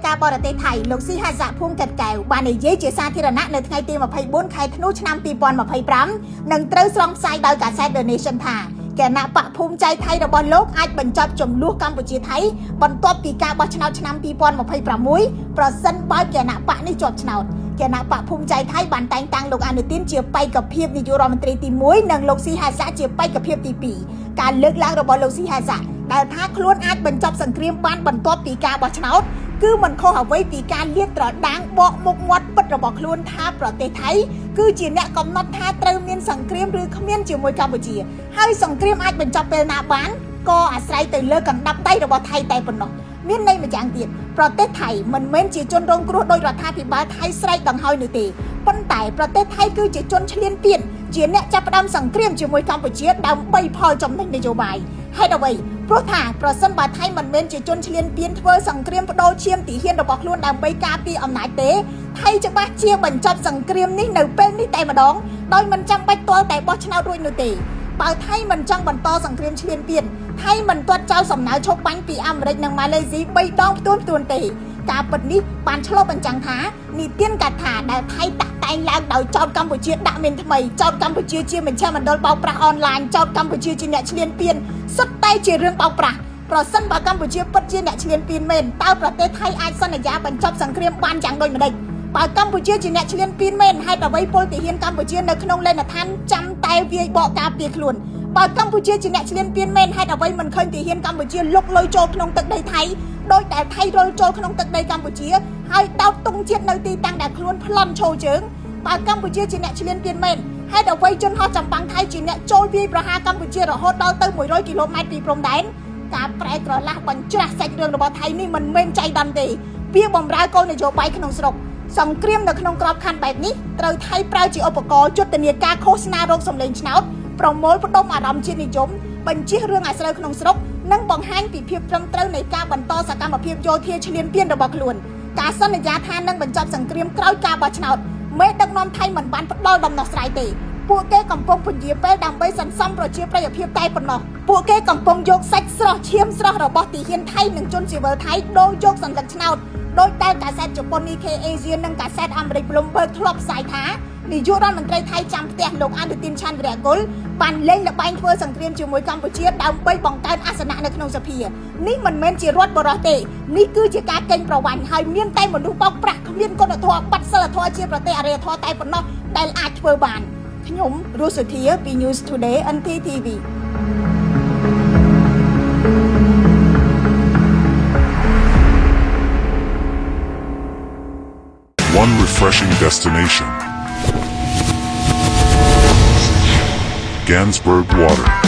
ការបរទេសថៃលោកស៊ីហាសាភូមិកាត់កែវបាននិយាយជាសាធារណៈនៅថ្ងៃទី24ខែធ្នូឆ្នាំ2025នឹងត្រូវស្រង់ផ្សាយដោយកាសែត The Nation ថាគណៈបកភូមិใจថៃរបស់លោកអាចបញ្ចប់ចំនួនកម្ពុជាថៃបន្ទាប់ពីការបោះឆ្នោតឆ្នាំ2026ប្រសិនបើគណៈបកនេះជាប់ឆ្នោតគណៈបកភូមិใจថៃបានតែងតាំងលោកអនុទានជាបេក្ខភាពនាយករដ្ឋមន្ត្រីទី1និងលោកស៊ីហាសាជាបេក្ខភាពទី2ការលើកឡើងរបស់លោកស៊ីហាសាដែលថាខ្លួនអាចបញ្ចប់សង្គ្រាមបានបន្ទាប់ពីការបោះឆ្នោតគឺមិនខុសអ្វីពីការលាតត្រដាងបកមុខមាត់ពិតរបស់ខ្លួនថាប្រទេសថៃគឺជាអ្នកកំណត់ថាត្រូវមានសង្គ្រាមឬគ្មានជាមួយកម្ពុជាហើយសង្គ្រាមអាចបញ្ចប់ពេលណាបានក៏អាស្រ័យទៅលើកណ្ដាប់ដៃរបស់ថៃតែប៉ុណ្ណោះមានន័យម្យ៉ាងទៀតប្រទេសថៃមិនមែនជាជនរងគ្រោះដោយរដ្ឋាភិបាលថៃស្រែកដង្ហោយនោះទេប៉ុន្តែប្រទេសថៃគឺជាជនឈ្លានពានជាអ្នកចាប់ផ្ដើមសង្គ្រាមជាមួយកម្ពុជាដើម្បីផលចំណេញនយោបាយហេតុអ្វីព្រោះថាប្រសិនបើថៃមិនមែនជាជនឈ្លានពានធ្វើសង្គ្រាមបដូរឈាមទីហ៊ានរបស់ខ្លួនដើម្បីការពារអំណាចទេថៃច្បាស់ជាបញ្ចប់សង្គ្រាមនេះនៅពេលនេះតែម្ដងដោយមិនចាំបាច់ទាល់តែបោះឆ្នោតរួចនោះទេបើថៃមិនចង់បន្តសង្គ្រាមឈ្លានពានថៃមិនទាត់ចោលសំណើឈប់បាញ់ពីអាមេរិកនិងម៉ាឡេស៊ី3ដងផ្ទួនទេការពិតនេះបានឆ្លុះបញ្ចាំងថានីតិកាថាដែលថៃតាក់តែងឡើងដោយចោទកម្ពុជាដាក់មានថ្មីចោទកម្ពុជាជាមជ្ឈមណ្ឌលបោកប្រាស់អនឡាញចោទកម្ពុជាជាអ្នកឈ្លានពានសុទ្ធតែជារឿងបោកប្រាស់ប្រសិនបើកម្ពុជាពិតជាអ្នកឈ្លានពានមែនតើប្រទេសថៃអាចសន្យាបញ្ចប់សង្គ្រាមបានយ៉ាងដូចម្តេចបើកម្ពុជាជាអ្នកឈ្លានពានមែនហេតុអ្វីពលទាហានកម្ពុជានៅក្នុងលេនដ្ឋានចាំតែវាយបកការពារខ្លួនបើកម្ពុជាជាអ្នកឈ្លានពានមែនហេតុអ្វីមិនឃើញទាហានកម្ពុជាលុកលុយចូលក្នុងទឹកដីថៃដោយតែថៃរុលចូលក្នុងទឹកដីកម្ពុជាហើយដោតទង់ជាតិនៅទីតាំងដែលខ្លួនប្លន់ឈោជើងបើកម្ពុជាជាអ្នកឈ្លានពានមែនហេតុអ្វីជនហោះចម្បាំងថៃជាអ្នកចូលវាយប្រហារកម្ពុជារហូតដល់ទៅ100គីឡូម៉ែត្រពីព្រំដែនការប្រែក្រឡាស់បញ្ច្រាស់សាច់រឿងរបស់ថៃនេះមិនមែនចៃដន្យទេវាបំរើគោលនយោបាយក្នុងស្រុកសង្គ្រាមនៅក្នុងក្របខ័ណ្ឌបែបនេះត្រូវថៃប្រើជាឧបករណ៍យុទ្ធនាការឃោសនារោគសម្លេងឆ្នោតប្រមូលផ្ដុំអារម្មណ៍ជាតិនិយមបញ្ជិះរឿងអាស្រូវក្នុងស្រុកនិងបង្ហាញពីភាពត្រឹមត្រូវនៃការបន្តសកម្មភាពយោធាឈ្លានពានរបស់ខ្លួនការសន្យាថានឹងបញ្ចប់សង្គ្រាមក្រោយការបោះឆ្នោតមេដឹកនាំថៃមិនបានផ្ដល់ដំណោះស្រាយទេពួកគេកំពុងពន្យាពេលដើម្បីសន្សំប្រជាប្រិយភាពតែប៉ុណ្ណោះពួកគេកំពុងយកសាច់ស្រស់ឈាមស្រស់របស់ទាហានថៃនិងជនស៊ីវិលថៃដូរយកសន្លឹកឆ្នោតដោយតែកាសែតជប៉ុន Nikkei Asia និងកាសែតអាមេរិក Bloomberg ធ្លាប់ផ្សាយថានាយករដ្ឋមន្ត្រីថៃចាំផ្ទះលោកអនុទាន ឆាន់វីរៈគុលបានលេងល្បែងធ្វើសង្គ្រាមជាមួយកម្ពុជាដើម្បីបង្កើនអាសនៈនៅក្នុងសភានេះមិនមែនជារដ្ឋបរោះទេនេះគឺជាការកេងប្រវ័ញ្ចហើយមានតែមនុស្សបោកប្រាស់គ្មានគុណធម៌បាត់សិលធម៌ជាប្រទេសអរិយធម៌តែប៉ុណ្ណោះដែលអាចធ្វើបានខ្ញុំរស់សុធាពី News Today NTTV One refreshing destination. Gansberg Water.